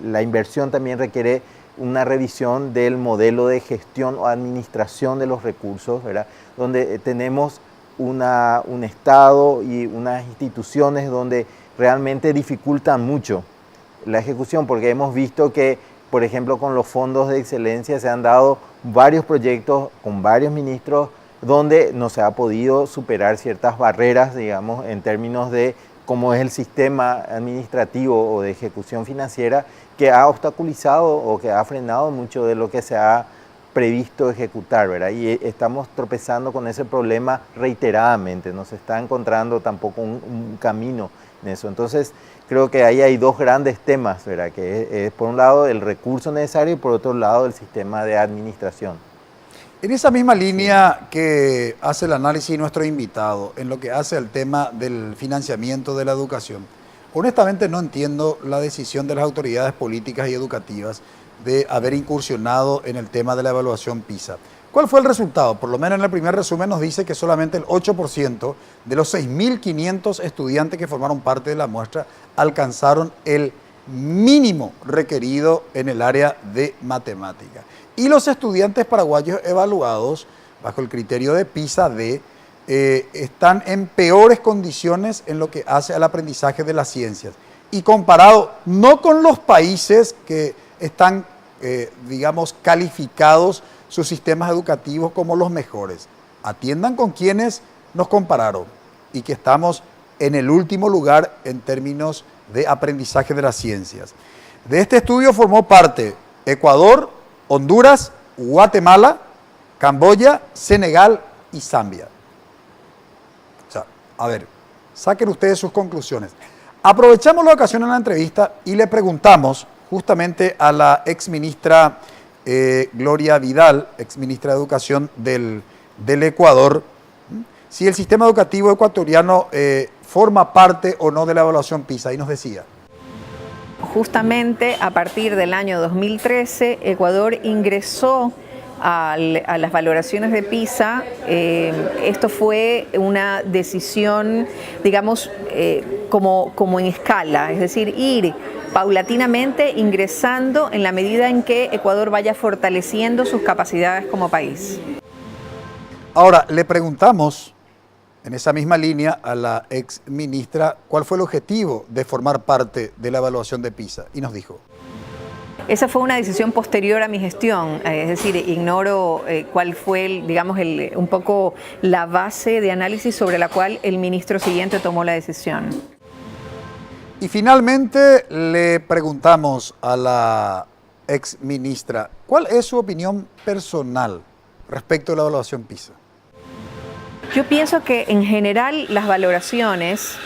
la inversión también requiere una revisión del modelo de gestión o administración de los recursos, ¿verdad? Donde tenemos un Estado y unas instituciones donde realmente dificultan mucho la ejecución, porque hemos visto que, por ejemplo, con los fondos de excelencia se han dado varios proyectos con varios ministros donde no se ha podido superar ciertas barreras, digamos, en términos de cómo es el sistema administrativo o de ejecución financiera, que ha obstaculizado o que ha frenado mucho de lo que se ha previsto ejecutar, ¿verdad? Y estamos tropezando con ese problema reiteradamente, no se está encontrando tampoco un camino en eso. Entonces, creo que ahí hay dos grandes temas, ¿verdad? Que es por un lado el recurso necesario y por otro lado el sistema de administración. En esa misma línea que hace el análisis nuestro invitado, en lo que hace al tema del financiamiento de la educación, honestamente no entiendo la decisión de las autoridades políticas y educativas de haber incursionado en el tema de la evaluación PISA. ¿Cuál fue el resultado? Por lo menos en el primer resumen nos dice que solamente el 8% de los 6.500 estudiantes que formaron parte de la muestra alcanzaron el mínimo requerido en el área de matemática. Y los estudiantes paraguayos evaluados bajo el criterio de PISA-D están en peores condiciones en lo que hace al aprendizaje de las ciencias. Y comparado no con los países que están, digamos, calificados sus sistemas educativos como los mejores. Atiendan con quienes nos compararon y que estamos en el último lugar en términos de aprendizaje de las ciencias. De este estudio formó parte Ecuador, Honduras, Guatemala, Camboya, Senegal y Zambia. O sea, a ver, saquen ustedes sus conclusiones. Aprovechamos la ocasión en la entrevista y le preguntamos justamente a la exministra Gloria Vidal, exministra de Educación del Ecuador, si el sistema educativo ecuatoriano forma parte o no de la evaluación PISA, y nos decía. Justamente a partir del año 2013, Ecuador ingresó a las valoraciones de PISA. Esto fue una decisión, digamos, como en escala, es decir, ir paulatinamente ingresando en la medida en que Ecuador vaya fortaleciendo sus capacidades como país. Ahora, le preguntamos en esa misma línea a la ex ministra cuál fue el objetivo de formar parte de la evaluación de PISA y nos dijo. Esa fue una decisión posterior a mi gestión, es decir, ignoro cuál fue, un poco la base de análisis sobre la cual el ministro siguiente tomó la decisión. Y finalmente le preguntamos a la ex ministra, ¿cuál es su opinión personal respecto a la evaluación PISA? Yo pienso que en general las valoraciones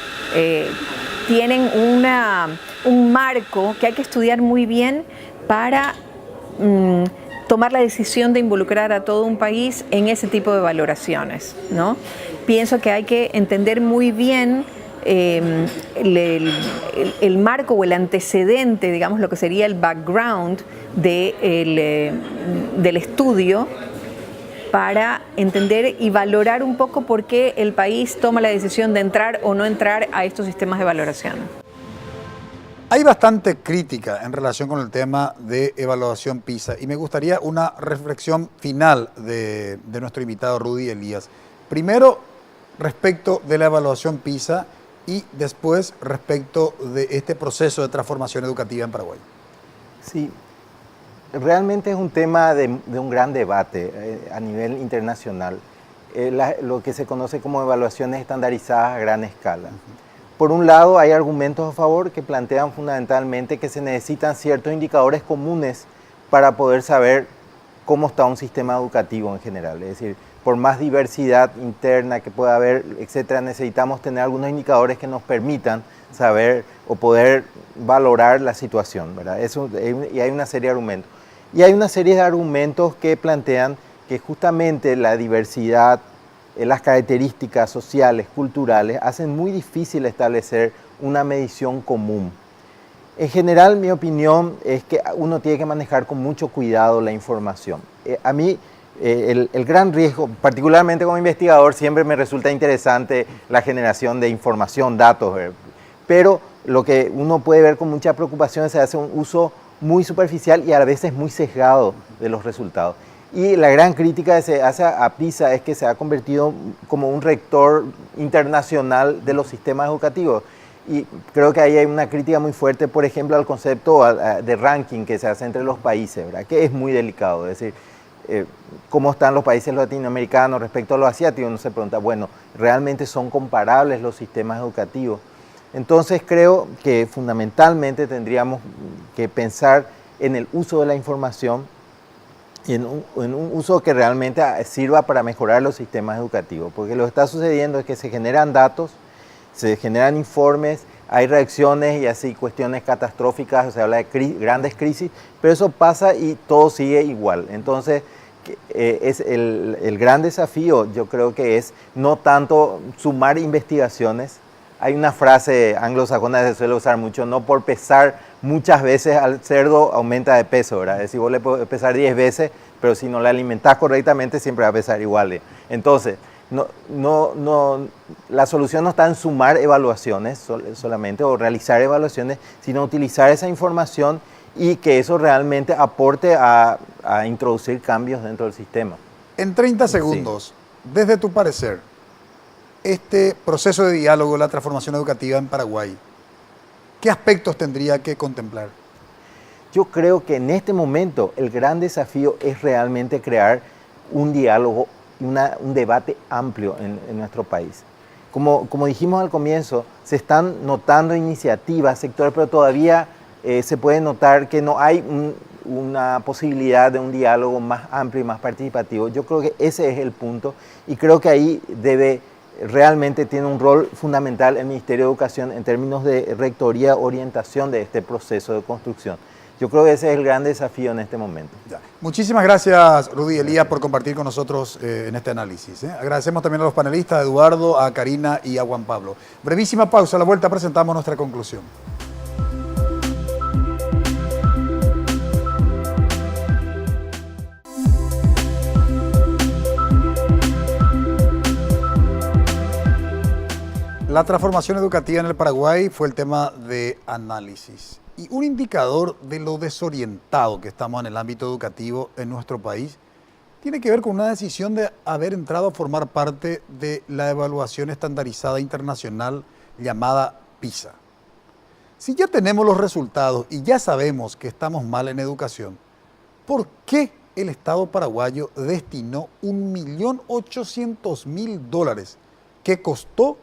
tienen un marco que hay que estudiar muy bien para tomar la decisión de involucrar a todo un país en ese tipo de valoraciones, ¿no? Pienso que hay que entender muy bien el marco o el antecedente, digamos, lo que sería el background del estudio, para entender y valorar un poco por qué el país toma la decisión de entrar o no entrar a estos sistemas de valoración. Hay bastante crítica en relación con el tema de evaluación PISA y me gustaría una reflexión final de nuestro invitado Rudy Elías. Primero, respecto de la evaluación PISA y después respecto de este proceso de transformación educativa en Paraguay. Sí, realmente es un tema de un gran debate a nivel internacional, lo que se conoce como evaluaciones estandarizadas a gran escala. Por un lado, hay argumentos a favor que plantean fundamentalmente que se necesitan ciertos indicadores comunes para poder saber cómo está un sistema educativo en general. Es decir, por más diversidad interna que pueda haber, etcétera, necesitamos tener algunos indicadores que nos permitan saber o poder valorar la situación, ¿verdad? Y hay una serie de argumentos. Y hay una serie de argumentos que plantean que justamente la diversidad, las características sociales, culturales, hacen muy difícil establecer una medición común. En general, mi opinión es que uno tiene que manejar con mucho cuidado la información. A mí, el gran riesgo, particularmente como investigador, siempre me resulta interesante la generación de información, datos, pero lo que uno puede ver con mucha preocupación es que se hace un uso muy superficial y a veces muy sesgado de los resultados. Y la gran crítica que se hace a PISA es que se ha convertido como un rector internacional de los sistemas educativos. Y creo que ahí hay una crítica muy fuerte, por ejemplo, al concepto de ranking que se hace entre los países, ¿verdad? Que es muy delicado. Es decir, cómo están los países latinoamericanos respecto a los asiáticos. Uno se pregunta, bueno, ¿realmente son comparables los sistemas educativos? Entonces creo que fundamentalmente tendríamos que pensar en el uso de la información y en un uso que realmente sirva para mejorar los sistemas educativos. Porque lo que está sucediendo es que se generan datos, se generan informes, hay reacciones y así cuestiones catastróficas, se habla de grandes crisis, pero eso pasa y todo sigue igual. Entonces, es el gran desafío, yo creo que es no tanto sumar investigaciones. Hay una frase anglosajona que se suele usar mucho, no por pesar muchas veces al cerdo aumenta de peso, ¿verdad? Es decir, vos le podés pesar 10 veces, pero si no la alimentás correctamente siempre va a pesar igual. Entonces, la solución no está en sumar evaluaciones solamente o realizar evaluaciones, sino utilizar esa información y que eso realmente aporte a introducir cambios dentro del sistema. En 30 segundos, desde tu parecer, este proceso de diálogo, la transformación educativa en Paraguay, ¿qué aspectos tendría que contemplar? Yo creo que en este momento el gran desafío es realmente crear un diálogo y un debate amplio en nuestro país. Como dijimos al comienzo, se están notando iniciativas, sectores, pero todavía se puede notar que no hay una posibilidad de un diálogo más amplio y más participativo. Yo creo que ese es el punto y creo que ahí realmente tiene un rol fundamental el Ministerio de Educación en términos de rectoría, orientación de este proceso de construcción. Yo creo que ese es el gran desafío en este momento. Ya. Muchísimas gracias, Rudy Elías, por compartir con nosotros en este análisis. Agradecemos también a los panelistas, a Eduardo, a Karina y a Juan Pablo. Brevísima pausa, a la vuelta presentamos nuestra conclusión. La transformación educativa en el Paraguay fue el tema de análisis. Y un indicador de lo desorientado que estamos en el ámbito educativo en nuestro país tiene que ver con una decisión de haber entrado a formar parte de la evaluación estandarizada internacional llamada PISA. Si ya tenemos los resultados y ya sabemos que estamos mal en educación, ¿por qué el Estado paraguayo destinó $1.800.000 que costó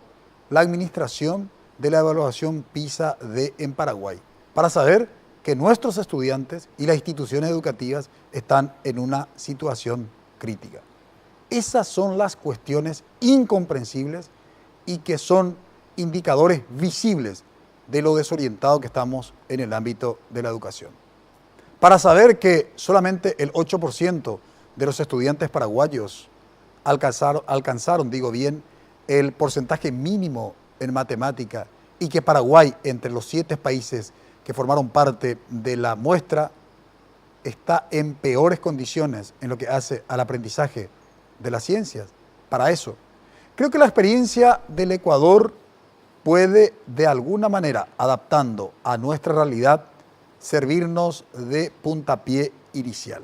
la administración de la evaluación PISA en Paraguay? Para saber que nuestros estudiantes y las instituciones educativas están en una situación crítica. Esas son las cuestiones incomprensibles y que son indicadores visibles de lo desorientado que estamos en el ámbito de la educación. Para saber que solamente el 8% de los estudiantes paraguayos alcanzaron, el porcentaje mínimo en matemática y que Paraguay, entre los 7 países que formaron parte de la muestra, está en peores condiciones en lo que hace al aprendizaje de las ciencias. Para eso, creo que la experiencia del Ecuador puede, de alguna manera, adaptando a nuestra realidad, servirnos de puntapié inicial.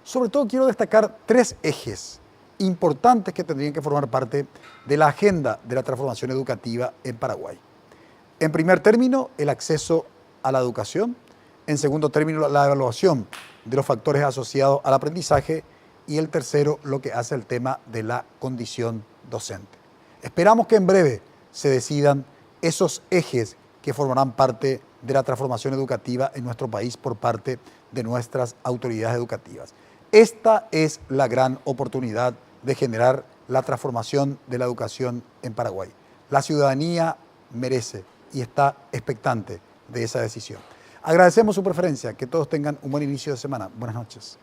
Sobre todo quiero destacar 3 ejes importantes que tendrían que formar parte de la agenda de la transformación educativa en Paraguay. En primer término, el acceso a la educación. En segundo término, la evaluación de los factores asociados al aprendizaje. Y el tercero, lo que hace el tema de la condición docente. Esperamos que en breve se decidan esos ejes que formarán parte de la transformación educativa en nuestro país por parte de nuestras autoridades educativas. Esta es la gran oportunidad de generar la transformación de la educación en Paraguay. La ciudadanía merece y está expectante de esa decisión. Agradecemos su preferencia, que todos tengan un buen inicio de semana. Buenas noches.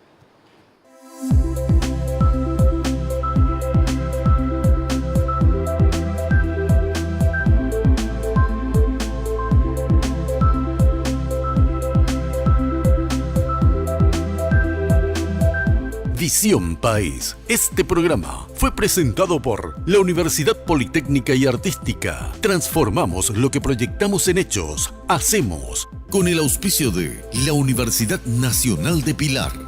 Visión País. Este programa fue presentado por la Universidad Politécnica y Artística. Transformamos lo que proyectamos en hechos. Hacemos. Con el auspicio de la Universidad Nacional de Pilar.